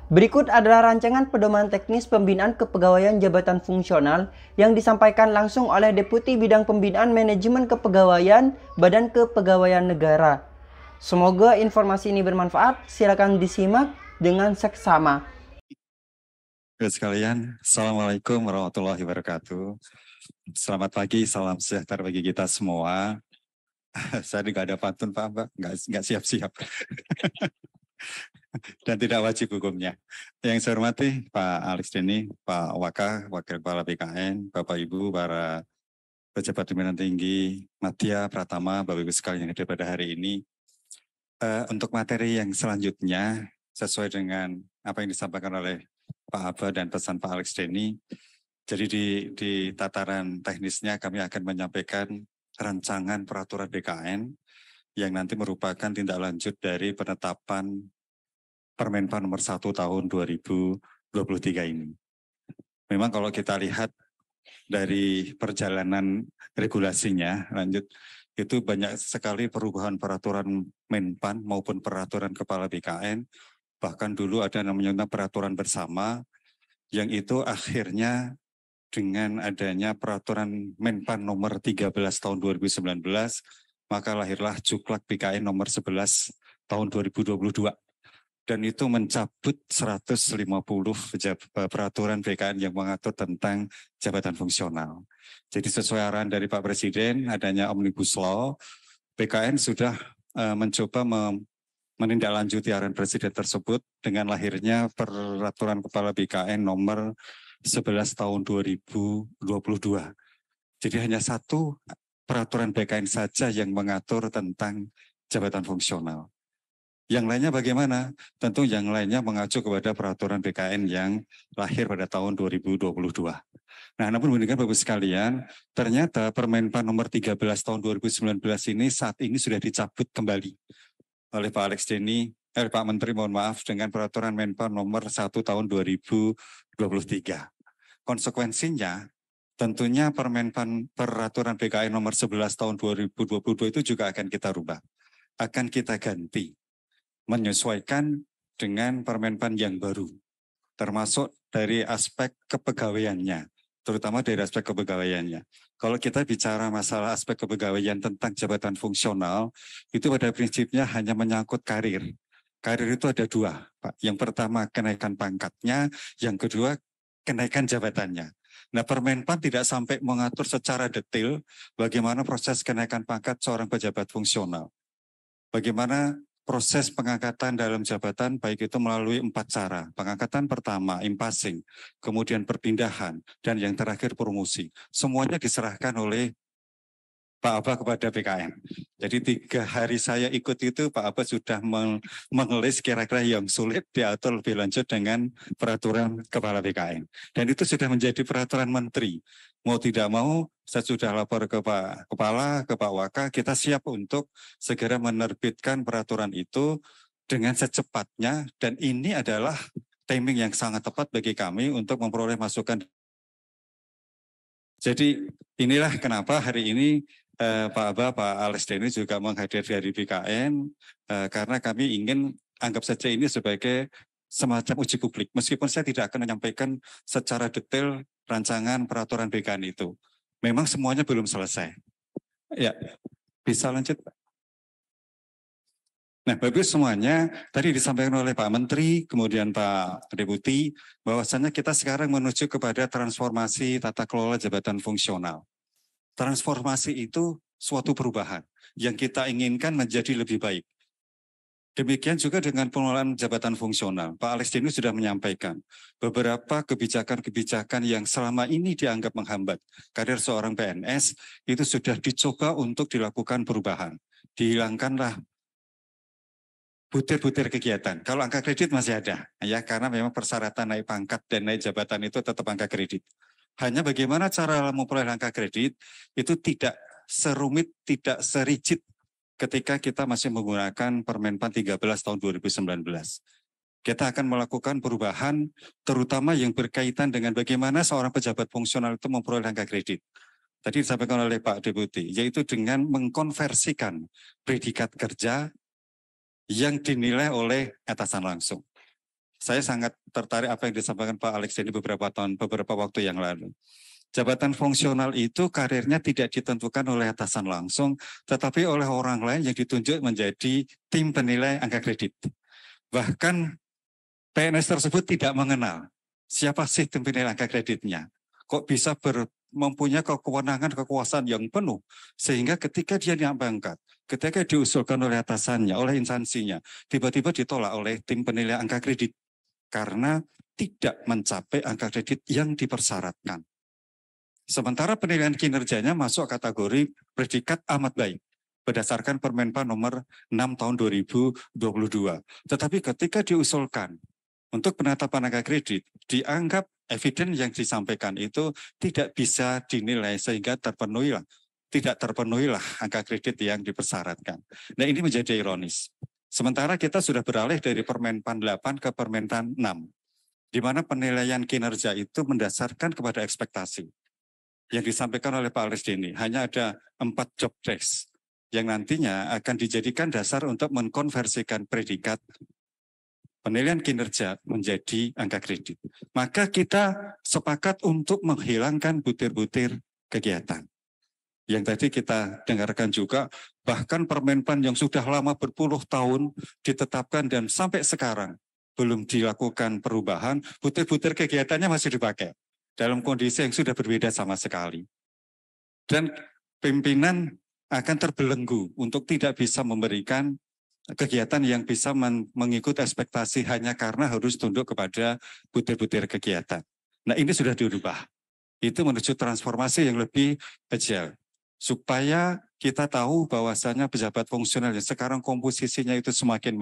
Berikut adalah rancangan pedoman teknis pembinaan kepegawaian jabatan fungsional yang disampaikan langsung oleh Deputi Bidang Pembinaan Manajemen Kepegawaian Badan Kepegawaian Negara. Semoga informasi ini bermanfaat. Silakan disimak dengan seksama. Sekalian, Assalamualaikum warahmatullahi wabarakatuh. Selamat pagi, salam sejahtera bagi kita semua. Saya nggak ada pantun Pak, nggak siap-siap. Dan tidak wajib hukumnya. Yang saya hormati Pak Alex Denny, Pak Waka, Wakil Kepala BKN, Bapak Ibu, para pejabat pimpinan tinggi, Madya, Pratama, Bapak Ibu sekalian yang hadir pada hari ini. Untuk materi yang selanjutnya, sesuai dengan apa yang disampaikan oleh Pak Aba dan pesan Pak Alex Denny, jadi di tataran teknisnya kami akan menyampaikan rancangan peraturan BKN yang nanti merupakan tindak lanjut dari penetapan Permenpan nomor 1 tahun 2023 ini. Memang kalau kita lihat dari perjalanan regulasinya, lanjut, itu banyak sekali perubahan peraturan Menpan maupun peraturan Kepala BKN, bahkan dulu ada namanya peraturan bersama, yang itu akhirnya dengan adanya peraturan Menpan nomor 13 tahun 2019, maka lahirlah Juklak BKN nomor 11 tahun 2022. Dan itu mencabut 150 peraturan BKN yang mengatur tentang jabatan fungsional. Jadi sesuai arahan dari Pak Presiden, adanya Omnibus Law, BKN sudah mencoba menindaklanjuti arahan Presiden tersebut dengan lahirnya peraturan Kepala BKN nomor 11 tahun 2022. Jadi hanya satu peraturan BKN saja yang mengatur tentang jabatan fungsional. Yang lainnya bagaimana? Tentu yang lainnya mengacu kepada peraturan BKN yang lahir pada tahun 2022. Nah, namun demikian Bapak sekalian, ternyata Permenpan nomor 13 tahun 2019 ini saat ini sudah dicabut kembali oleh Pak Alex Denny, Pak Menteri mohon maaf, dengan peraturan Menpan nomor 1 tahun 2023. Konsekuensinya, tentunya peraturan BKN nomor 11 tahun 2022 itu juga akan kita rubah, akan kita ganti, menyesuaikan dengan Permenpan yang baru, termasuk dari aspek kepegawaiannya, terutama dari aspek kepegawaiannya. Kalau kita bicara masalah aspek kepegawaian tentang jabatan fungsional, itu pada prinsipnya hanya menyangkut karir. Karir itu ada dua, Pak. Yang pertama kenaikan pangkatnya, yang kedua kenaikan jabatannya. Nah, Permenpan tidak sampai mengatur secara detail bagaimana proses kenaikan pangkat seorang pejabat fungsional. Bagaimana proses pengangkatan dalam jabatan, baik itu melalui 4 cara. Pengangkatan pertama, impassing, kemudian perpindahan, dan yang terakhir promosi. Semuanya diserahkan oleh Pak Aba kepada BKN. Jadi 3 hari saya ikut itu, Pak Aba sudah mengelis kira-kira yang sulit diatur lebih lanjut dengan peraturan Kepala BKN. Dan itu sudah menjadi peraturan Menteri. Mau tidak mau, saya sudah lapor ke Pak Kepala, ke Pak Waka, kita siap untuk segera menerbitkan peraturan itu dengan secepatnya, dan ini adalah timing yang sangat tepat bagi kami untuk memperoleh masukan. Jadi inilah kenapa hari ini Pak Aba, Pak Alex Denny juga menghadiri dari BKN, karena kami ingin anggap saja ini sebagai semacam uji publik, meskipun saya tidak akan menyampaikan secara detail rancangan peraturan BKN itu. Memang semuanya belum selesai. Ya, bisa lanjut. Nah, bagus semuanya, tadi disampaikan oleh Pak Menteri, kemudian Pak Deputi, bahwasannya kita sekarang menuju kepada transformasi tata kelola jabatan fungsional. Transformasi itu suatu perubahan yang kita inginkan menjadi lebih baik. Demikian juga dengan pengelolaan jabatan fungsional. Pak Alex Denny sudah menyampaikan beberapa kebijakan-kebijakan yang selama ini dianggap menghambat karir seorang PNS itu sudah dicoba untuk dilakukan perubahan. Dihilangkanlah butir-butir kegiatan. Kalau angka kredit masih ada, ya, karena memang persyaratan naik pangkat dan naik jabatan itu tetap angka kredit. Hanya bagaimana cara memperoleh angka kredit itu tidak serumit, tidak serigid ketika kita masih menggunakan Permenpan 13 tahun 2019. Kita akan melakukan perubahan terutama yang berkaitan dengan bagaimana seorang pejabat fungsional itu memperoleh angka kredit. tadi disampaikan oleh Pak Deputi, yaitu dengan mengkonversikan predikat kerja yang dinilai oleh atasan langsung. Saya sangat tertarik apa yang disampaikan Pak Alex ini beberapa waktu yang lalu. Jabatan fungsional itu karirnya tidak ditentukan oleh atasan langsung, tetapi oleh orang lain yang ditunjuk menjadi tim penilai angka kredit. Bahkan PNS tersebut tidak mengenal siapa sih tim penilai angka kreditnya. Kok bisa mempunyai kewenangan, kekuasaan yang penuh, sehingga ketika dia diangkat, ketika diusulkan oleh atasannya, oleh instansinya, tiba-tiba ditolak oleh tim penilai angka kredit karena tidak mencapai angka kredit yang dipersyaratkan. Sementara penilaian kinerjanya masuk kategori predikat amat baik berdasarkan Permenpan nomor 6 tahun 2022. Tetapi ketika diusulkan untuk penetapan angka kredit, dianggap eviden yang disampaikan itu tidak bisa dinilai sehingga tidak terpenuhilah angka kredit yang dipersyaratkan. Nah, ini menjadi ironis. Sementara kita sudah beralih dari Permenpan 8 ke Permenpan 6, di mana penilaian kinerja itu mendasarkan kepada ekspektasi. Yang disampaikan oleh Pak Alisdeni, hanya ada 4 job desk yang nantinya akan dijadikan dasar untuk mengkonversikan predikat penilaian kinerja menjadi angka kredit. Maka kita sepakat untuk menghilangkan butir-butir kegiatan. Yang tadi kita dengarkan juga, bahkan Permenpan yang sudah lama berpuluh tahun ditetapkan dan sampai sekarang belum dilakukan perubahan, butir-butir kegiatannya masih dipakai dalam kondisi yang sudah berbeda sama sekali. Dan pimpinan akan terbelenggu untuk tidak bisa memberikan kegiatan yang bisa mengikuti ekspektasi hanya karena harus tunduk kepada butir-butir kegiatan. Nah, ini sudah dirubah. Itu menuju transformasi yang lebih agile. Supaya kita tahu bahwasanya pejabat fungsional yang sekarang komposisinya itu semakin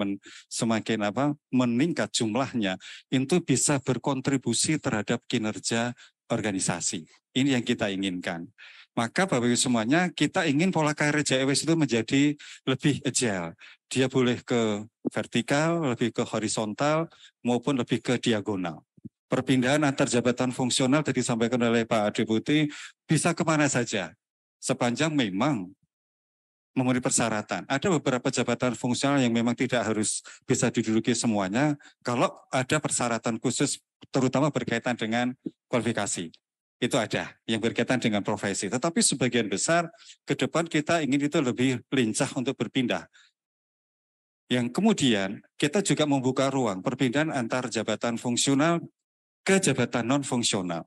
meningkat jumlahnya, itu bisa berkontribusi terhadap kinerja organisasi. Ini yang kita inginkan. Maka Bapak Ibu semuanya, kita ingin pola karir JEWS itu menjadi lebih agile. Dia boleh ke vertikal, lebih ke horizontal, maupun lebih ke diagonal. Perpindahan antar jabatan fungsional tadi disampaikan oleh Pak Deputi bisa kemana saja, sepanjang memang memenuhi persyaratan. Ada beberapa jabatan fungsional yang memang tidak harus bisa diduduki semuanya, kalau ada persyaratan khusus, terutama berkaitan dengan kualifikasi. Itu ada yang berkaitan dengan profesi. Tetapi sebagian besar ke depan kita ingin itu lebih lincah untuk berpindah. Yang kemudian kita juga membuka ruang perpindahan antar jabatan fungsional ke jabatan non-fungsional.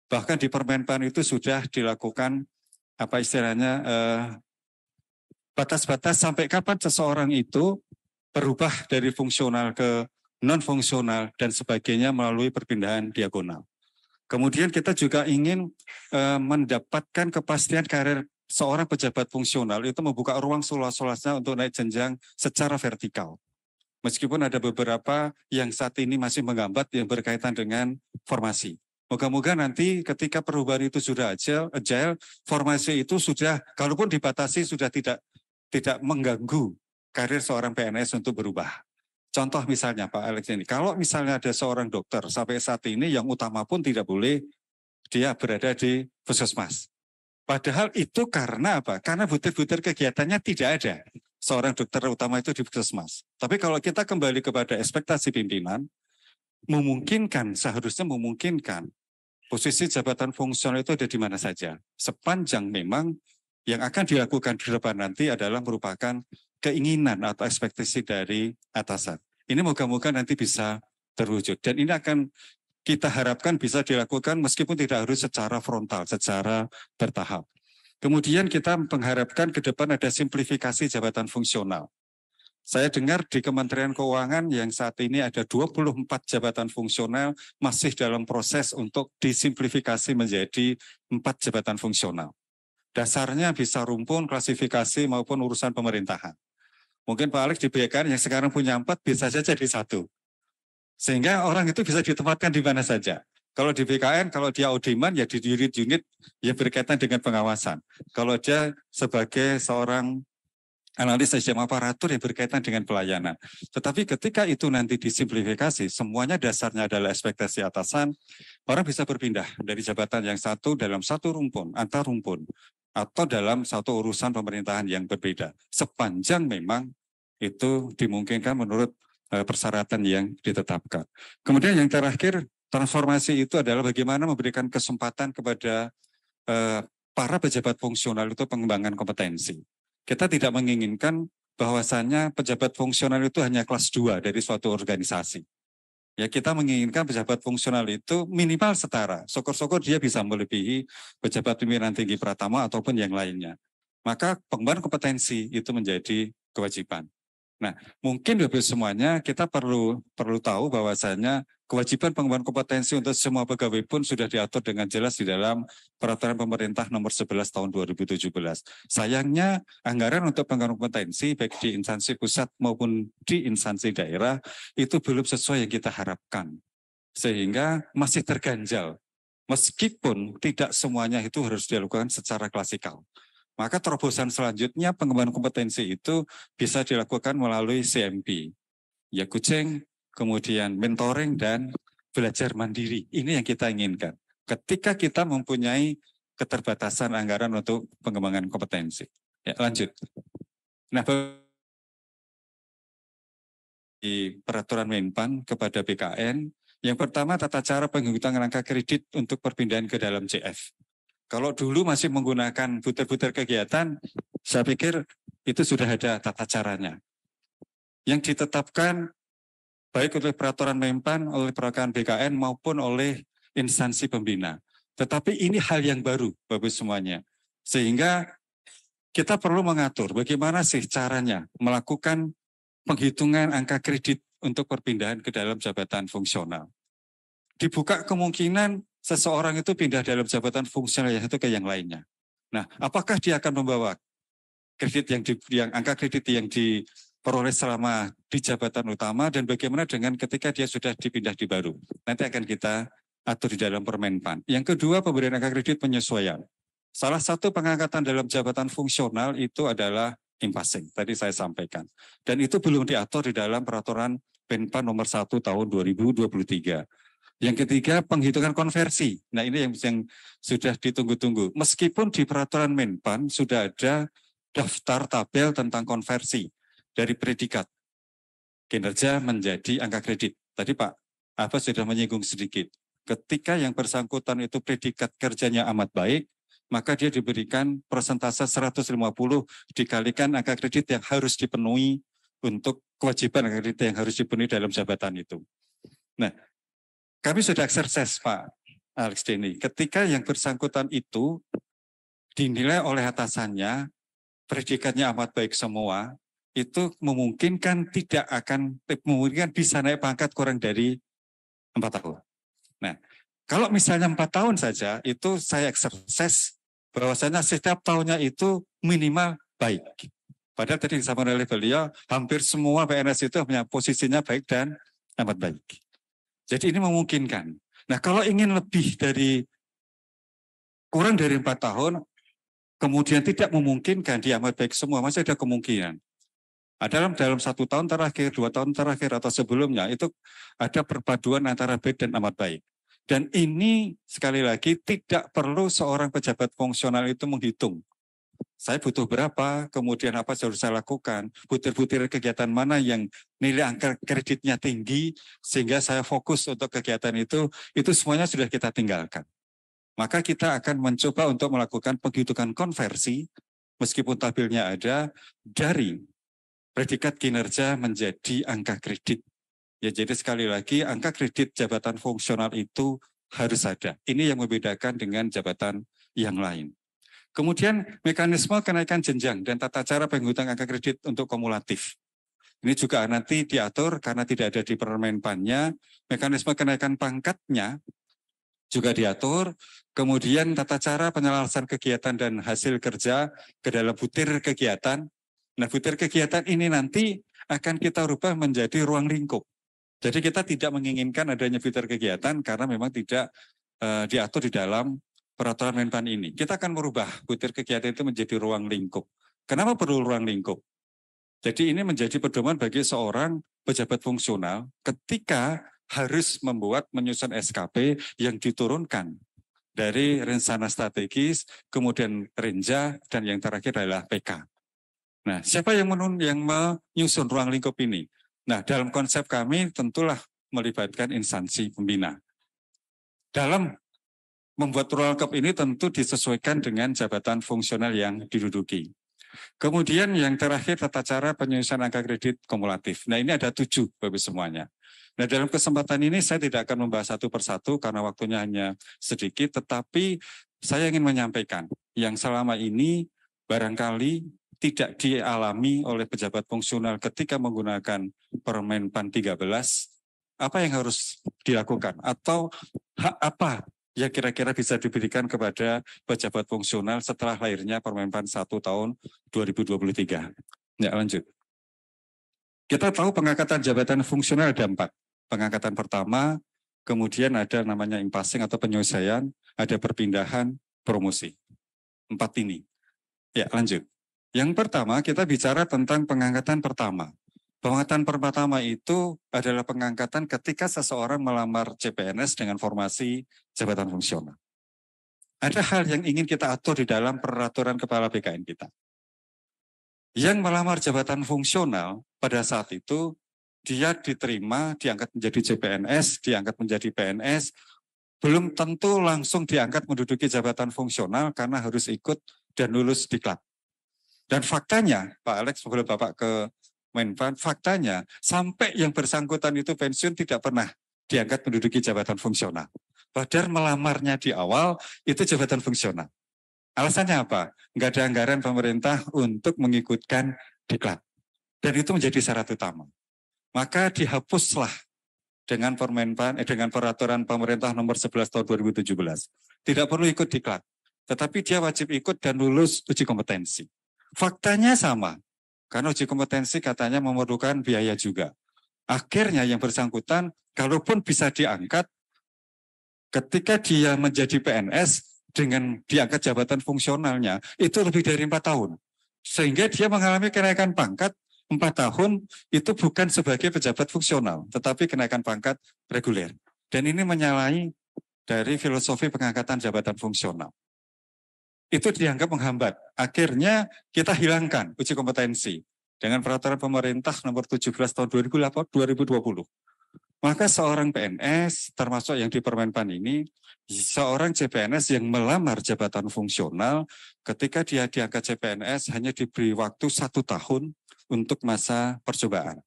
Bahkan di Permenpan itu sudah dilakukan apa istilahnya batas-batas sampai kapan seseorang itu berubah dari fungsional ke non-fungsional dan sebagainya melalui perpindahan diagonal. Kemudian kita juga ingin mendapatkan kepastian karir seorang pejabat fungsional itu membuka ruang seluas-luasnya untuk naik jenjang secara vertikal. Meskipun ada beberapa yang saat ini masih menghambat yang berkaitan dengan formasi. Moga-moga nanti ketika perubahan itu sudah agile, formasi itu sudah, kalaupun dibatasi sudah tidak mengganggu karir seorang PNS untuk berubah. Contoh misalnya Pak Alex ini, kalau misalnya ada seorang dokter sampai saat ini yang utama pun tidak boleh dia berada di puskesmas. Padahal itu karena apa? Karena butir-butir kegiatannya tidak ada. Seorang dokter utama itu di puskesmas. Tapi kalau kita kembali kepada ekspektasi pimpinan, seharusnya memungkinkan posisi jabatan fungsional itu ada di mana saja. Sepanjang memang yang akan dilakukan di depan nanti adalah merupakan keinginan atau ekspektasi dari atasan. Ini moga-moga nanti bisa terwujud. Dan ini akan kita harapkan bisa dilakukan meskipun tidak harus secara frontal, secara bertahap. Kemudian kita mengharapkan ke depan ada simplifikasi jabatan fungsional. Saya dengar di Kementerian Keuangan yang saat ini ada 24 jabatan fungsional masih dalam proses untuk disimplifikasi menjadi 4 jabatan fungsional. Dasarnya bisa rumpun, klasifikasi maupun urusan pemerintahan. Mungkin Pak Alex di BKN yang sekarang punya 4 bisa saja di 1. Sehingga orang itu bisa ditempatkan di mana saja. Kalau di BKN, kalau dia audiman ya di unit-unit yang berkaitan dengan pengawasan. Kalau dia sebagai seorang analisa sistem aparatur yang berkaitan dengan pelayanan. Tetapi ketika itu nanti disimplifikasi, semuanya dasarnya adalah ekspektasi atasan, orang bisa berpindah dari jabatan yang satu dalam satu rumpun, antar rumpun, atau dalam satu urusan pemerintahan yang berbeda. Sepanjang memang itu dimungkinkan menurut persyaratan yang ditetapkan. Kemudian yang terakhir, transformasi itu adalah bagaimana memberikan kesempatan kepada para pejabat fungsional itu pengembangan kompetensi. Kita tidak menginginkan bahwasannya pejabat fungsional itu hanya kelas 2 dari suatu organisasi. Ya, kita menginginkan pejabat fungsional itu minimal setara. Syukur-syukur dia bisa melebihi pejabat pimpinan tinggi Pratama ataupun yang lainnya. Maka pengembangan kompetensi itu menjadi kewajiban. Nah, mungkin Bapak semuanya kita perlu tahu bahwasanya kewajiban pengembangan kompetensi untuk semua pegawai pun sudah diatur dengan jelas di dalam Peraturan Pemerintah Nomor 11 Tahun 2017. Sayangnya anggaran untuk pengembangan kompetensi baik di instansi pusat maupun di instansi daerah itu belum sesuai yang kita harapkan. Sehingga masih terganjal. Meskipun tidak semuanya itu harus dilakukan secara klasikal. Maka terobosan selanjutnya pengembangan kompetensi itu bisa dilakukan melalui CMP, ya kucing, kemudian mentoring dan belajar mandiri. Ini yang kita inginkan. Ketika kita mempunyai keterbatasan anggaran untuk pengembangan kompetensi. Ya, lanjut. Nah, di peraturan Menpan kepada BKN, yang pertama tata cara penghitungan angka kredit untuk perpindahan ke dalam CF. Kalau dulu masih menggunakan butir-butir kegiatan, saya pikir itu sudah ada tata caranya. Yang ditetapkan baik oleh peraturan Menpan, oleh peraturan BKN maupun oleh instansi pembina. Tetapi ini hal yang baru bagi semuanya. Sehingga kita perlu mengatur bagaimana sih caranya melakukan penghitungan angka kredit untuk perpindahan ke dalam jabatan fungsional. Dibuka kemungkinan seseorang itu pindah dalam jabatan fungsional yang satu ke yang lainnya. Nah, apakah dia akan membawa kredit yang angka kredit yang diperoleh selama di jabatan utama dan bagaimana dengan ketika dia sudah dipindah di baru? Nanti akan kita atur di dalam Permenpan. Yang kedua, pemberian angka kredit penyesuaian. Salah satu pengangkatan dalam jabatan fungsional itu adalah impasing. Tadi saya sampaikan. Dan itu belum diatur di dalam peraturan Menpan nomor 1 tahun 2023. Yang ketiga, penghitungan konversi. Nah, ini yang sudah ditunggu-tunggu. Meskipun di peraturan Menpan sudah ada daftar tabel tentang konversi dari predikat kinerja menjadi angka kredit. Tadi Pak Abbas sudah menyinggung sedikit. Ketika yang bersangkutan itu predikat kerjanya amat baik, maka dia diberikan persentase 150 dikalikan angka kredit yang harus dipenuhi untuk kewajiban angka kredit yang harus dipenuhi dalam jabatan itu. Nah, kami sudah eksersis Pak Alex Denny. Ketika yang bersangkutan itu dinilai oleh atasannya, predikatnya amat baik semua, itu memungkinkan bisa naik pangkat kurang dari 4 tahun. Nah, kalau misalnya 4 tahun saja, itu saya eksersis bahwasanya setiap tahunnya itu minimal baik. Padahal tadi disampaikan oleh beliau, hampir semua PNS itu punya posisinya baik dan amat baik. Jadi ini memungkinkan. Nah, kalau ingin kurang dari 4 tahun, kemudian tidak memungkinkan dia amat baik semua, masih ada kemungkinan. Dalam 1 tahun terakhir, 2 tahun terakhir atau sebelumnya, itu ada perpaduan antara baik dan amat baik. Dan ini sekali lagi tidak perlu seorang pejabat fungsional itu menghitung. Saya butuh berapa, kemudian apa yang harus saya lakukan, butir-butir kegiatan mana yang nilai angka kreditnya tinggi, sehingga saya fokus untuk kegiatan itu semuanya sudah kita tinggalkan. Maka kita akan mencoba untuk melakukan penghitungan konversi, meskipun tabelnya ada, dari predikat kinerja menjadi angka kredit. Ya, jadi sekali lagi angka kredit jabatan fungsional itu harus ada. Ini yang membedakan dengan jabatan yang lain. Kemudian mekanisme kenaikan jenjang dan tata cara penghitungan angka kredit untuk kumulatif. Ini juga nanti diatur karena tidak ada di Permenpannya. Mekanisme kenaikan pangkatnya juga diatur. Kemudian tata cara penyelarasan kegiatan dan hasil kerja ke dalam butir kegiatan. Nah, butir kegiatan ini nanti akan kita rubah menjadi ruang lingkup. Jadi kita tidak menginginkan adanya butir kegiatan karena memang tidak diatur di dalam peraturan Menpan ini. Kita akan merubah butir kegiatan itu menjadi ruang lingkup. Kenapa perlu ruang lingkup? Jadi ini menjadi pedoman bagi seorang pejabat fungsional ketika harus menyusun SKP yang diturunkan dari rencana strategis, kemudian Renja, dan yang terakhir adalah PK. Nah, siapa yang menyusun ruang lingkup ini? Nah, dalam konsep kami tentulah melibatkan instansi pembina. Dalam membuat ruang lingkup ini tentu disesuaikan dengan jabatan fungsional yang diduduki. Kemudian yang terakhir tata cara penyusunan angka kredit kumulatif. Nah, ini ada 7 bagi semuanya. Nah, dalam kesempatan ini saya tidak akan membahas satu persatu karena waktunya hanya sedikit, tetapi saya ingin menyampaikan yang selama ini barangkali tidak dialami oleh pejabat fungsional ketika menggunakan Permenpan 13, apa yang harus dilakukan atau hak apa yang kira-kira bisa diberikan kepada pejabat fungsional setelah lahirnya Permenpan 1 tahun 2023. Ya, lanjut. Kita tahu pengangkatan jabatan fungsional ada 4. Pengangkatan pertama, kemudian ada namanya impasing atau penyelesaian, ada perpindahan, promosi. 4 ini. Ya, lanjut. Yang pertama, kita bicara tentang pengangkatan pertama. Pengangkatan pertama itu adalah pengangkatan ketika seseorang melamar CPNS dengan formasi jabatan fungsional. Ada hal yang ingin kita atur di dalam peraturan kepala BKN kita. Yang melamar jabatan fungsional pada saat itu, dia diterima, diangkat menjadi CPNS, diangkat menjadi PNS, belum tentu langsung diangkat menduduki jabatan fungsional karena harus ikut dan lulus diklat. Dan faktanya, Pak Alex, sebelum Bapak ke Menpan, faktanya sampai yang bersangkutan itu pensiun tidak pernah diangkat menduduki jabatan fungsional. Padahal melamarnya di awal itu jabatan fungsional. Alasannya apa? Nggak ada anggaran pemerintah untuk mengikutkan diklat. Dan itu menjadi syarat utama. Maka dihapuslah dengan dengan peraturan pemerintah nomor 11 tahun 2017. Tidak perlu ikut diklat, tetapi dia wajib ikut dan lulus uji kompetensi. Faktanya sama, karena uji kompetensi katanya memerlukan biaya juga. Akhirnya yang bersangkutan, kalaupun bisa diangkat, ketika dia menjadi PNS dengan diangkat jabatan fungsionalnya, itu lebih dari 4 tahun. Sehingga dia mengalami kenaikan pangkat 4 tahun, itu bukan sebagai pejabat fungsional, tetapi kenaikan pangkat reguler. Dan ini menyalahi dari filosofi pengangkatan jabatan fungsional. Itu dianggap menghambat. Akhirnya kita hilangkan uji kompetensi dengan peraturan pemerintah nomor 17 tahun 2020. Maka seorang PNS, termasuk yang di Permenpan ini, seorang CPNS yang melamar jabatan fungsional, ketika dia diangkat CPNS hanya diberi waktu 1 tahun untuk masa percobaan.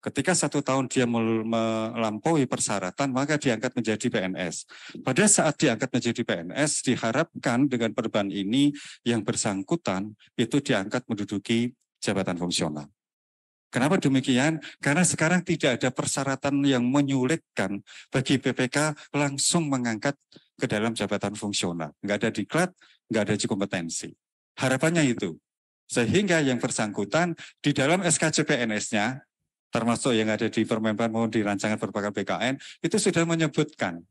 Ketika 1 tahun dia melampaui persyaratan, maka diangkat menjadi PNS. Pada saat diangkat menjadi PNS, diharapkan dengan perubahan ini yang bersangkutan itu diangkat menduduki jabatan fungsional. Kenapa demikian? Karena sekarang tidak ada persyaratan yang menyulitkan bagi BPK langsung mengangkat ke dalam jabatan fungsional. Nggak ada diklat, nggak ada uji kompetensi. Harapannya itu. Sehingga yang bersangkutan di dalam SKCPNS-nya, termasuk yang ada di Permenpan maupun di rancangan perpakat BKN, itu sudah menyebutkan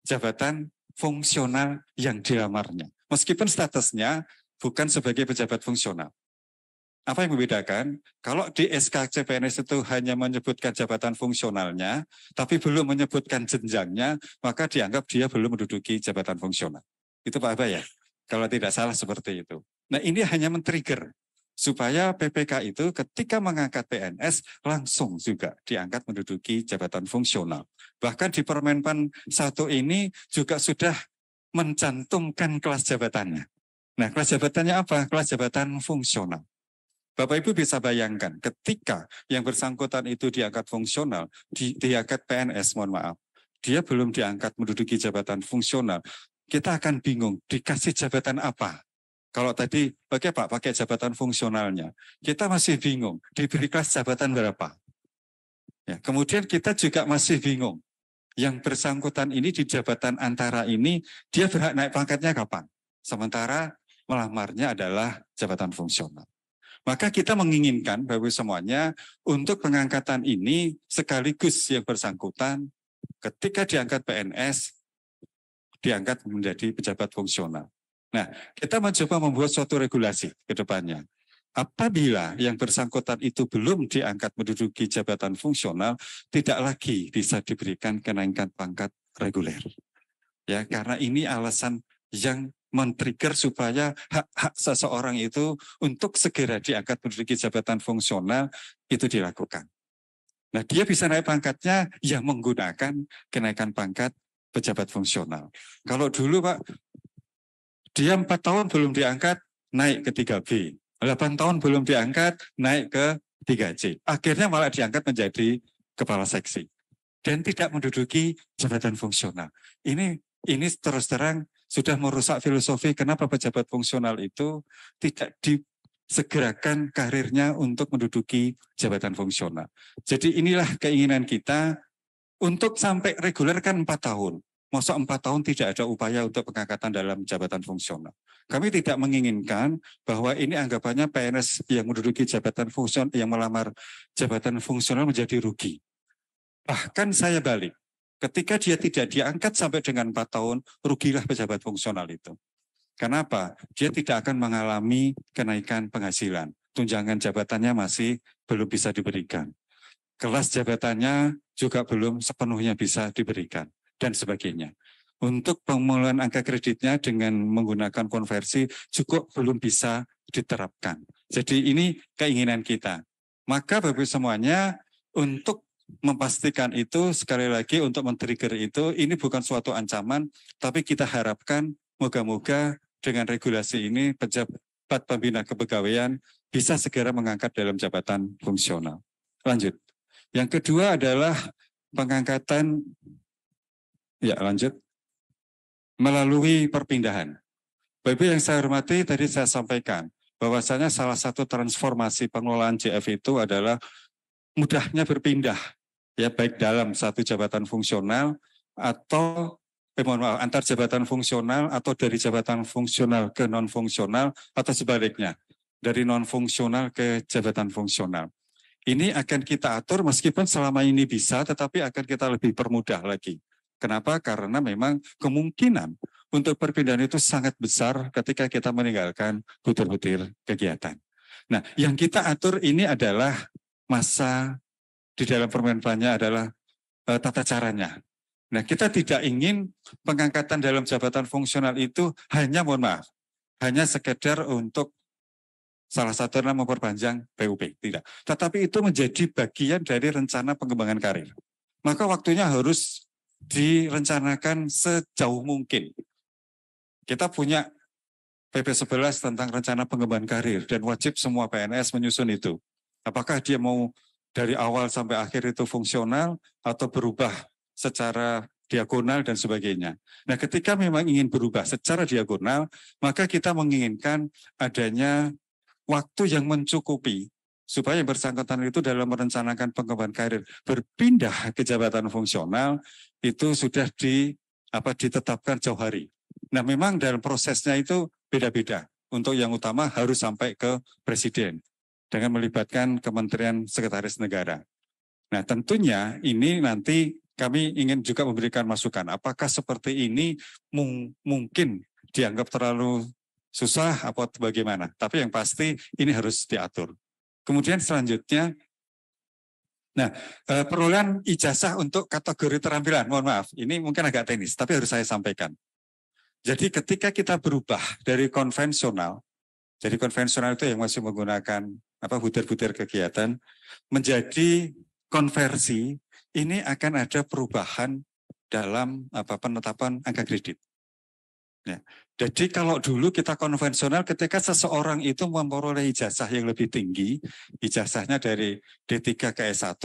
jabatan fungsional yang dilamarnya. Meskipun statusnya bukan sebagai pejabat fungsional. Apa yang membedakan? Kalau di SK CPNS itu hanya menyebutkan jabatan fungsionalnya, tapi belum menyebutkan jenjangnya, maka dianggap dia belum menduduki jabatan fungsional. Itu Pak Abah ya? Kalau tidak salah seperti itu. Nah, ini hanya men-trigger supaya PPK itu ketika mengangkat PNS langsung juga diangkat menduduki jabatan fungsional. Bahkan di Permenpan 1 ini juga sudah mencantumkan kelas jabatannya. Nah, kelas jabatannya apa? Kelas jabatan fungsional. Bapak Ibu bisa bayangkan ketika yang bersangkutan itu diangkat fungsional, diangkat PNS, mohon maaf, dia belum diangkat menduduki jabatan fungsional, kita akan bingung dikasih jabatan apa. Kalau tadi pakai Pak, pakai jabatan fungsionalnya, kita masih bingung diberi kelas jabatan berapa. Ya, kemudian kita juga masih bingung, yang bersangkutan ini di jabatan antara ini, dia berhak naik pangkatnya kapan? Sementara melamarnya adalah jabatan fungsional. Maka kita menginginkan bagi semuanya untuk pengangkatan ini sekaligus yang bersangkutan ketika diangkat PNS, diangkat menjadi pejabat fungsional. Nah, kita mencoba membuat suatu regulasi ke depannya. Apabila yang bersangkutan itu belum diangkat menduduki jabatan fungsional, tidak lagi bisa diberikan kenaikan pangkat reguler. Ya, karena ini alasan yang men-trigger supaya hak-hak seseorang itu untuk segera diangkat menduduki jabatan fungsional itu dilakukan. Nah, dia bisa naik pangkatnya yang menggunakan kenaikan pangkat pejabat fungsional. Kalau dulu Pak, dia 4 tahun belum diangkat, naik ke 3B. 8 tahun belum diangkat, naik ke 3C. Akhirnya malah diangkat menjadi kepala seksi. Dan tidak menduduki jabatan fungsional. Ini terus terang sudah merusak filosofi kenapa pejabat fungsional itu tidak disegerakan karirnya untuk menduduki jabatan fungsional. Jadi inilah keinginan kita untuk sampai reguler kan 4 tahun. Masa 4 tahun tidak ada upaya untuk pengangkatan dalam jabatan fungsional. Kami tidak menginginkan bahwa ini anggapannya PNS yang menduduki jabatan fungsional, yang melamar jabatan fungsional menjadi rugi. Bahkan saya balik, ketika dia tidak diangkat sampai dengan 4 tahun, rugilah pejabat fungsional itu. Kenapa? Dia tidak akan mengalami kenaikan penghasilan. Tunjangan jabatannya masih belum bisa diberikan. Kelas jabatannya juga belum sepenuhnya bisa diberikan, dan sebagainya. Untuk pemulihan angka kreditnya dengan menggunakan konversi juga belum bisa diterapkan. Jadi ini keinginan kita. Maka Bapak semuanya, untuk memastikan itu, sekali lagi untuk men-trigger itu, ini bukan suatu ancaman, tapi kita harapkan moga-moga dengan regulasi ini pejabat pembina kepegawaian bisa segera mengangkat dalam jabatan fungsional. Lanjut. Yang kedua adalah pengangkatan, ya lanjut, melalui perpindahan. Bapak yang saya hormati, tadi saya sampaikan bahwasanya salah satu transformasi pengelolaan JF itu adalah mudahnya berpindah, ya baik dalam satu jabatan fungsional atau antar jabatan fungsional atau dari jabatan fungsional ke non fungsional atau sebaliknya dari non fungsional ke jabatan fungsional. Ini akan kita atur meskipun selama ini bisa, tetapi akan kita lebih permudah lagi. Kenapa? Karena memang kemungkinan untuk perpindahan itu sangat besar ketika kita meninggalkan butir-butir kegiatan. Nah, yang kita atur ini adalah masa di dalam permen plannya adalah tata caranya. Nah, kita tidak ingin pengangkatan dalam jabatan fungsional itu hanya, mohon maaf, hanya sekedar untuk salah satunya memperpanjang PUP, tidak. Tetapi itu menjadi bagian dari rencana pengembangan karir. Maka waktunya harus direncanakan sejauh mungkin. Kita punya PP 11 tentang rencana pengembangan karir dan wajib semua PNS menyusun itu. Apakah dia mau dari awal sampai akhir itu fungsional atau berubah secara diagonal dan sebagainya. Nah, ketika memang ingin berubah secara diagonal, maka kita menginginkan adanya waktu yang mencukupi supaya yang bersangkutan itu dalam merencanakan pengembangan karir berpindah ke jabatan fungsional itu sudah ditetapkan jauh hari. Nah, memang dalam prosesnya itu beda-beda. Untuk yang utama harus sampai ke Presiden dengan melibatkan Kementerian Sekretaris Negara. Nah, tentunya ini nanti kami ingin juga memberikan masukan. Apakah seperti ini mungkin dianggap terlalu susah apa bagaimana? Tapi yang pasti ini harus diatur. Kemudian selanjutnya, nah perolehan ijazah untuk kategori terampilan, mohon maaf, ini mungkin agak teknis, tapi harus saya sampaikan. Jadi ketika kita berubah dari konvensional, jadi konvensional itu yang masih menggunakan butir-butir kegiatan, menjadi konversi, ini akan ada perubahan dalam penetapan angka kredit. Ya. Jadi kalau dulu kita konvensional, ketika seseorang itu memperoleh ijazah yang lebih tinggi, ijazahnya dari D3 ke S1,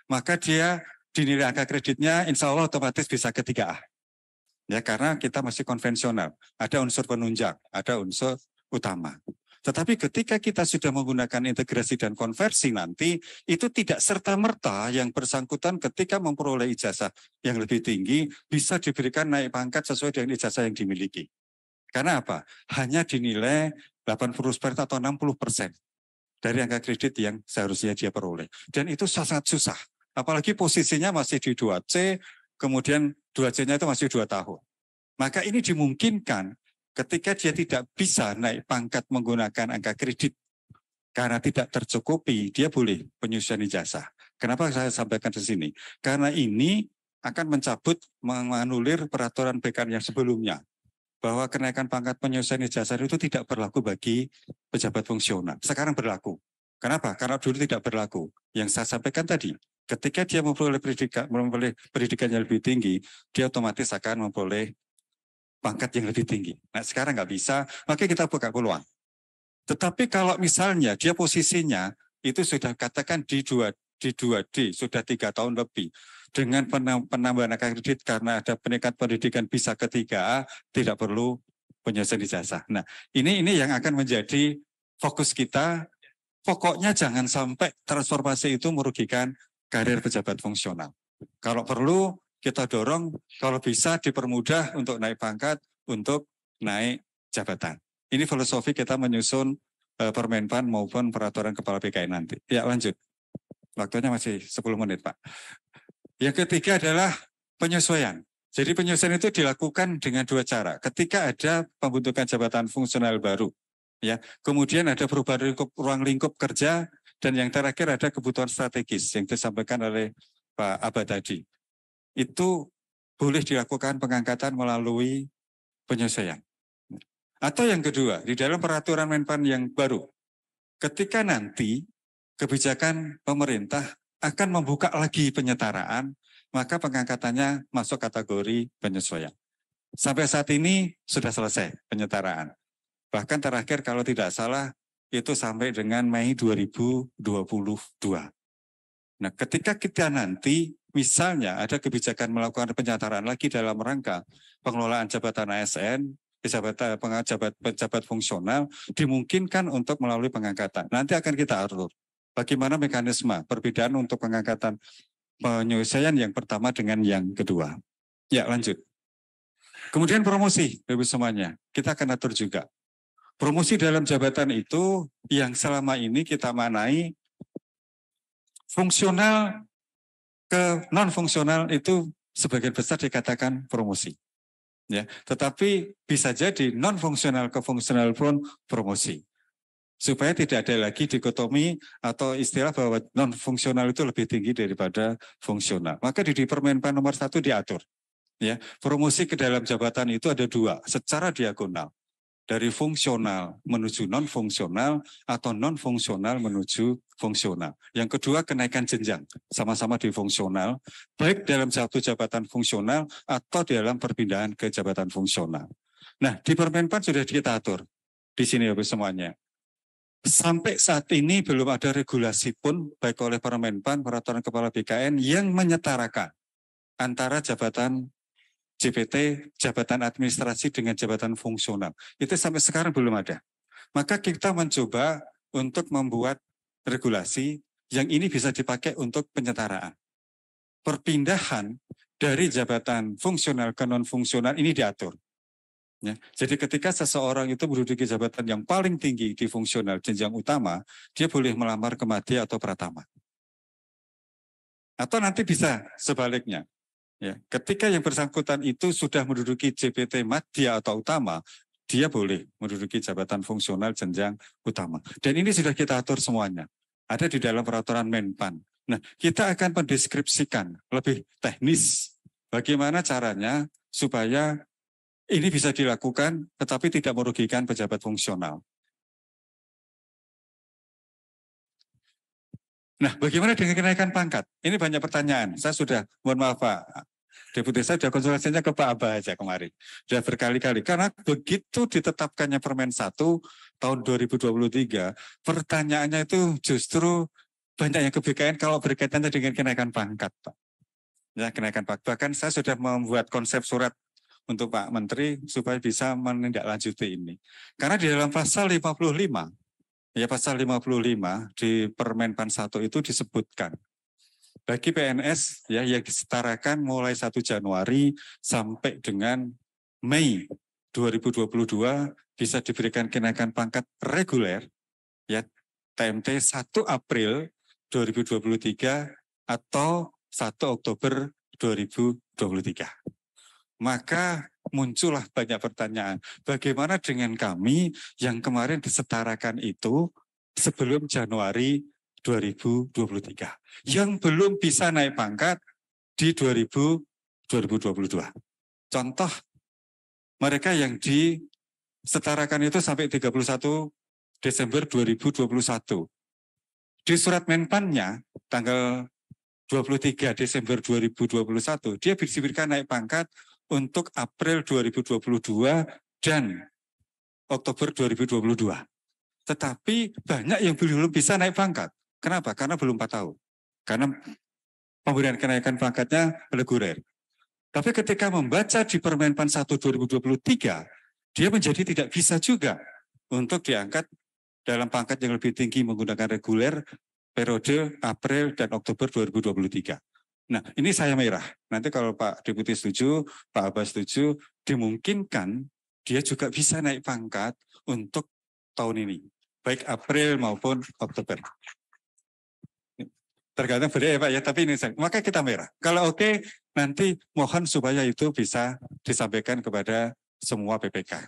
maka dia dinilai angka kreditnya insya Allah otomatis bisa ke 3A. Ya, karena kita masih konvensional, ada unsur penunjang, ada unsur utama. Tetapi ketika kita sudah menggunakan integrasi dan konversi nanti, itu tidak serta-merta yang bersangkutan ketika memperoleh ijazah yang lebih tinggi, bisa diberikan naik pangkat sesuai dengan ijazah yang dimiliki. Karena apa? Hanya dinilai 80% atau 60% dari angka kredit yang seharusnya dia peroleh. Dan itu sangat susah. Apalagi posisinya masih di 2C, kemudian 2C-nya itu masih 2 tahun. Maka ini dimungkinkan ketika dia tidak bisa naik pangkat menggunakan angka kredit Karena tidak tercukupi, dia boleh penyesuaian ijazah. Kenapa saya sampaikan di sini? Karena ini akan mencabut, menganulir peraturan BKN yang sebelumnya. Bahwa kenaikan pangkat penyesuaian ijazah itu tidak berlaku bagi pejabat fungsional. Sekarang berlaku. Kenapa? Karena dulu tidak berlaku. Yang saya sampaikan tadi, ketika dia memperoleh pendidikan yang lebih tinggi, dia otomatis akan memperoleh pangkat yang lebih tinggi. Nah sekarang nggak bisa, makanya kita buka peluang. Tetapi kalau misalnya dia posisinya itu sudah katakan di 2D, sudah 3 tahun lebih. Dengan penambahan kredit karena ada peningkat pendidikan bisa ke 3A, tidak perlu penyelesaian ijazah. Nah ini yang akan menjadi fokus kita. Pokoknya jangan sampai transformasi itu merugikan karir pejabat fungsional. Kalau perlu kita dorong, kalau bisa dipermudah untuk naik pangkat, untuk naik jabatan. Ini filosofi kita menyusun Permenpan maupun peraturan kepala BKN nanti. Ya lanjut. Waktunya masih 10 menit Pak. Yang ketiga adalah penyesuaian. Jadi penyesuaian itu dilakukan dengan 2 cara. Ketika ada pembentukan jabatan fungsional baru, ya, kemudian ada perubahan ruang lingkup kerja, dan yang terakhir ada kebutuhan strategis yang disampaikan oleh Pak Aba tadi. Itu boleh dilakukan pengangkatan melalui penyesuaian. Atau yang kedua, di dalam peraturan Menpan yang baru, ketika nanti kebijakan pemerintah akan membuka lagi penyetaraan, maka pengangkatannya masuk kategori penyesuaian. Sampai saat ini sudah selesai penyetaraan. Bahkan terakhir kalau tidak salah itu sampai dengan Mei 2022. Nah, ketika kita nanti misalnya ada kebijakan melakukan penyetaraan lagi dalam rangka pengelolaan jabatan ASN, pejabat fungsional dimungkinkan untuk melalui pengangkatan. Nanti akan kita atur bagaimana mekanisme perbedaan untuk pengangkatan penyesuaian yang pertama dengan yang kedua. Ya, lanjut. Kemudian promosi, Bapak semuanya. Kita akan atur juga. Promosi dalam jabatan itu yang selama ini kita manai fungsional ke non-fungsional itu sebagian besar dikatakan promosi. Ya, tetapi bisa jadi non fungsional ke fungsional pun promosi, supaya tidak ada lagi dikotomi atau istilah bahwa non fungsional itu lebih tinggi daripada fungsional. Maka di Permenpan nomor 1 diatur, ya, promosi ke dalam jabatan itu ada 2 secara diagonal, dari fungsional menuju non fungsional atau non fungsional menuju fungsional. Yang kedua kenaikan jenjang, sama-sama di fungsional, baik dalam satu jabatan fungsional atau dalam perpindahan ke jabatan fungsional. Nah, di Permenpan sudah kita atur di sini Bapak semuanya. Sampai saat ini belum ada regulasi pun baik oleh Permenpan, peraturan kepala BKN yang menyetarakan antara jabatan JPT, jabatan administrasi dengan jabatan fungsional. Itu sampai sekarang belum ada. Maka kita mencoba untuk membuat regulasi yang ini bisa dipakai untuk penyetaraan. Perpindahan dari jabatan fungsional ke non-fungsional ini diatur. Ya, jadi ketika seseorang itu menduduki jabatan yang paling tinggi di fungsional jenjang utama, dia boleh melamar ke madya atau pratama. Atau nanti bisa sebaliknya. Ya, ketika yang bersangkutan itu sudah menduduki JPT madya atau utama, dia boleh menduduki jabatan fungsional jenjang utama. Dan ini sudah kita atur semuanya. Ada di dalam peraturan Menpan. Nah, kita akan mendeskripsikan lebih teknis bagaimana caranya supaya ini bisa dilakukan tetapi tidak merugikan pejabat fungsional. Nah, bagaimana dengan kenaikan pangkat? Ini banyak pertanyaan. Saya sudah, mohon maaf Pak Deputi, saya sudah konsultasinya ke Pak Aba aja kemarin. Sudah berkali-kali. Karena begitu ditetapkannya Permen 1 tahun 2023, pertanyaannya itu justru banyak yang ke BKN kalau berkaitannya dengan kenaikan pangkat, Pak. Ya, kenaikan pangkat. Bahkan saya sudah membuat konsep surat untuk Pak Menteri supaya bisa menindaklanjuti ini. Karena di dalam pasal 55, ya pasal 55 di Permenpan 1 itu disebutkan bagi PNS ya yang disetarakan mulai 1 Januari sampai dengan Mei 2022 bisa diberikan kenaikan pangkat reguler ya TMT 1 April 2023 atau 1 Oktober 2023. Maka muncullah banyak pertanyaan. Bagaimana dengan kami yang kemarin disetarakan itu sebelum Januari 2023. Yang belum bisa naik pangkat di 2022. Contoh, mereka yang disetarakan itu sampai 31 Desember 2021. Di surat Menpannya tanggal 23 Desember 2021, dia diberikan naik pangkat untuk April 2022 dan Oktober 2022. Tetapi banyak yang belum bisa naik pangkat. Kenapa? Karena belum 4 tahun. Karena pemberian kenaikan pangkatnya reguler. Tapi ketika membaca di Permenpan 1 2023, dia menjadi tidak bisa juga untuk diangkat dalam pangkat yang lebih tinggi menggunakan reguler periode April dan Oktober 2023. Nah, ini saya merah. Nanti kalau Pak Deputi setuju, Pak Abbas setuju, dimungkinkan dia juga bisa naik pangkat untuk tahun ini, baik April maupun Oktober. Tergantung beda ya Pak ya, tapi ini maka kita merah. Kalau oke, nanti mohon supaya itu bisa disampaikan kepada semua PPK.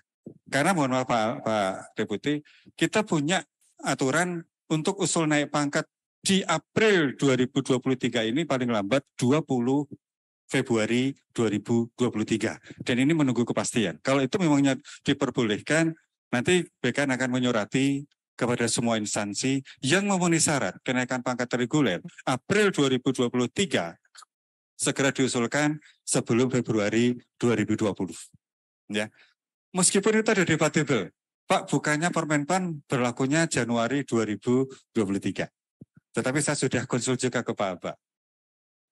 Karena mohon maaf Pak Deputi, kita punya aturan untuk usul naik pangkat di April 2023 ini paling lambat 20 Februari 2023. Dan ini menunggu kepastian. Kalau itu memangnya diperbolehkan, nanti BKN akan menyurati kepada semua instansi yang memenuhi syarat kenaikan pangkat reguler April 2023 segera diusulkan sebelum Februari 2020. Ya. Meskipun itu ada debatable, Pak, bukannya Permenpan berlakunya Januari 2023. Tetapi saya sudah konsul juga ke Pak Abak.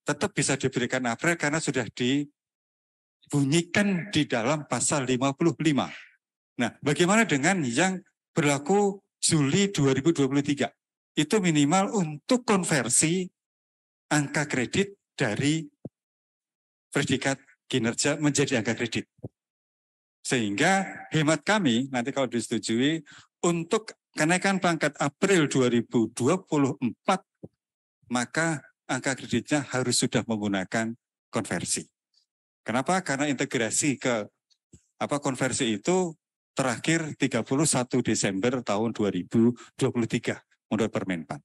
Tetap bisa diberikan April karena sudah dibunyikan di dalam pasal 55. Nah, bagaimana dengan yang berlaku Juli 2023? Itu minimal untuk konversi angka kredit dari predikat kinerja menjadi angka kredit. Sehingga hemat kami, nanti kalau disetujui, untuk kenaikan pangkat April 2024, maka angka kreditnya harus sudah menggunakan konversi. Kenapa? Karena integrasi ke konversi itu terakhir 31 Desember tahun 2023 menurut Permenpan.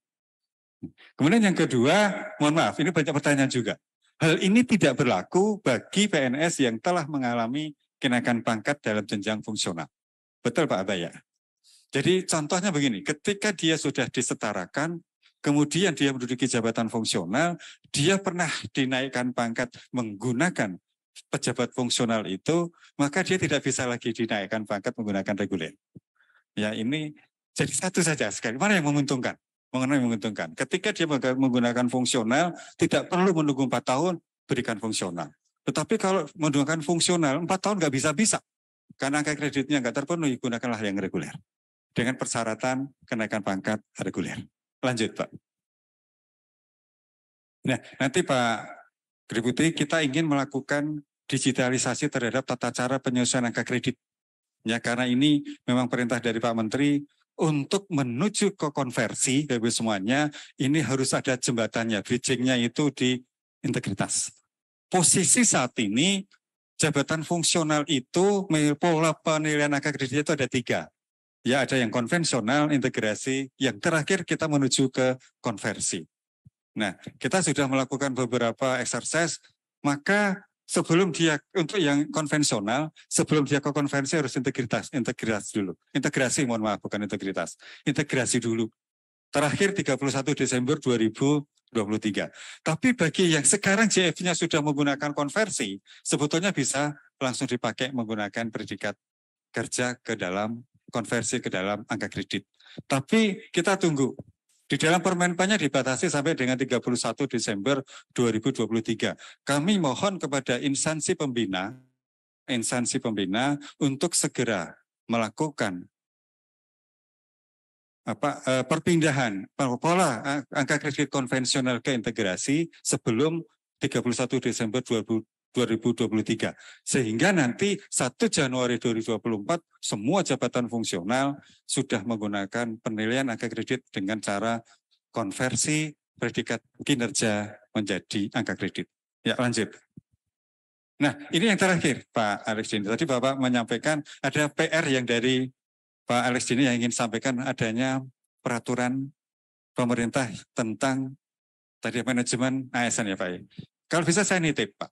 Kemudian yang kedua, mohon maaf, ini banyak pertanyaan juga. Hal ini tidak berlaku bagi PNS yang telah mengalami kenaikan pangkat dalam jenjang fungsional. Betul Pak Abaya? Jadi contohnya begini, ketika dia sudah disetarakan, kemudian dia menduduki jabatan fungsional, dia pernah dinaikkan pangkat menggunakan pejabat fungsional itu, maka dia tidak bisa lagi dinaikkan pangkat menggunakan reguler. Ya ini jadi satu saja sekali. Mana yang menguntungkan? Mana yang menguntungkan? Ketika dia menggunakan fungsional, tidak perlu menunggu 4 tahun, berikan fungsional. Tetapi kalau menggunakan fungsional, 4 tahun nggak bisa. Karena angka kreditnya nggak terpenuhi, gunakanlah yang reguler. Dengan persyaratan kenaikan pangkat reguler. Lanjut Pak. Nah, nanti Pak Deputi, kita ingin melakukan digitalisasi terhadap tata cara penyelesaian angka kredit. Ya, karena ini memang perintah dari Pak Menteri untuk menuju ke konversi dari semuanya, ini harus ada jembatannya, bridging-nya itu di integritas. Posisi saat ini, jabatan fungsional itu, pola penilaian angka kreditnya itu ada 3. Ya, ada yang konvensional, integrasi, yang terakhir kita menuju ke konversi. Nah, kita sudah melakukan beberapa exercise, maka sebelum dia untuk yang konvensional, sebelum dia ke konversi harus integrasi dulu. Integrasi, mohon maaf, bukan integritas. Integrasi dulu. Terakhir 31 Desember 2023. Tapi bagi yang sekarang JF-nya sudah menggunakan konversi, sebetulnya bisa langsung dipakai menggunakan predikat kerja ke dalam konversi ke dalam angka kredit. Tapi kita tunggu. Di dalam Permenpannya dibatasi sampai dengan 31 Desember 2023. Kami mohon kepada instansi pembina untuk segera melakukan perpindahan pola angka kredit konvensional ke integrasi sebelum 31 Desember 2023. Sehingga nanti 1 Januari 2024 semua jabatan fungsional sudah menggunakan penilaian angka kredit dengan cara konversi predikat kinerja menjadi angka kredit. Ya, lanjut. Nah, ini yang terakhir Pak Alex Dini. Tadi Bapak menyampaikan ada PR yang dari Pak Alex Dini yang ingin sampaikan adanya peraturan pemerintah tentang tadi manajemen ASN ya Pak. Kalau bisa saya nitip Pak,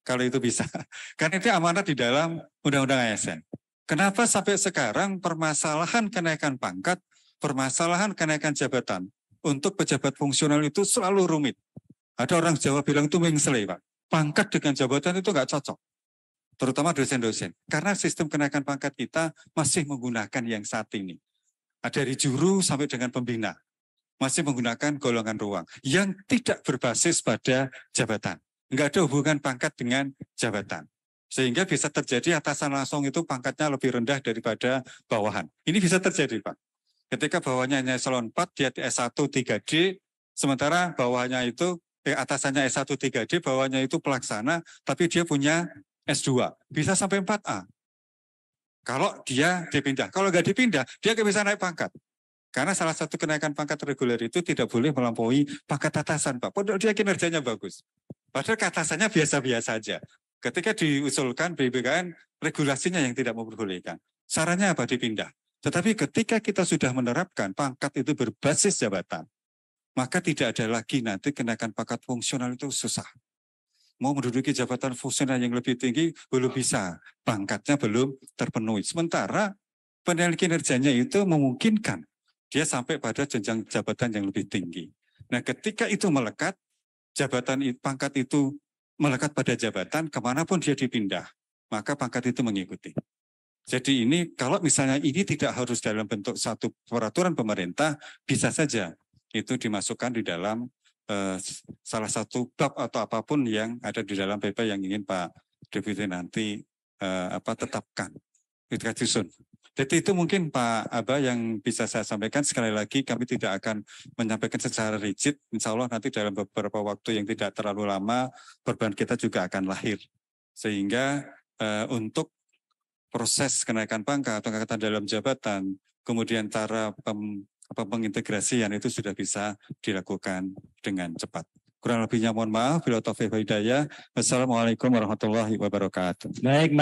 kalau itu bisa. Karena itu amanat di dalam Undang-Undang ASN. Kenapa sampai sekarang permasalahan kenaikan pangkat, permasalahan kenaikan jabatan untuk pejabat fungsional itu selalu rumit. Ada orang Jawa bilang itu mengsele Pak. Pangkat dengan jabatan itu nggak cocok. Terutama dosen-dosen. Karena sistem kenaikan pangkat kita masih menggunakan yang saat ini. Ada dari juru sampai dengan pembina. Masih menggunakan golongan ruang. Yang tidak berbasis pada jabatan. Nggak ada hubungan pangkat dengan jabatan. Sehingga bisa terjadi atasan langsung itu pangkatnya lebih rendah daripada bawahan. Ini bisa terjadi Pak. Ketika bawahnya hanya eselon 4, dia S1 3D, sementara bawahnya itu, atasannya S1 3D, bawahnya itu pelaksana, tapi dia punya S2, bisa sampai 4A. Kalau dia dipindah, kalau nggak dipindah, dia nggak bisa naik pangkat. Karena salah satu kenaikan pangkat reguler itu tidak boleh melampaui pangkat atasan, Pak. Padahal dia kinerjanya bagus. Padahal atasannya biasa-biasa saja. Ketika diusulkan BPKN, regulasinya yang tidak memperbolehkan. Sarannya apa? Dipindah. Tetapi ketika kita sudah menerapkan pangkat itu berbasis jabatan, maka tidak ada lagi nanti kenaikan pangkat fungsional itu susah. Mau menduduki jabatan fungsional yang lebih tinggi, belum bisa. Pangkatnya belum terpenuhi. Sementara penilaian kinerjanya itu memungkinkan dia sampai pada jenjang jabatan yang lebih tinggi. Nah, ketika itu melekat, pangkat itu melekat pada jabatan, kemanapun dia dipindah, maka pangkat itu mengikuti. Jadi ini kalau misalnya ini tidak harus dalam bentuk satu peraturan pemerintah, bisa saja itu dimasukkan di dalam salah satu bab atau apapun yang ada di dalam PP yang ingin Pak Deputi nanti tetapkan. Ketika disusun. Jadi itu mungkin Pak Aba yang bisa saya sampaikan. Sekali lagi kami tidak akan menyampaikan secara rigid. Insya Allah nanti dalam beberapa waktu yang tidak terlalu lama beban kita juga akan lahir. Sehingga untuk proses kenaikan pangkat atau angkatan dalam jabatan, kemudian cara pengintegrasian itu sudah bisa dilakukan dengan cepat. Kurang lebihnya mohon maaf. Bila taufiq wal hidayah. Wassalamualaikum warahmatullahi wabarakatuh. Baik,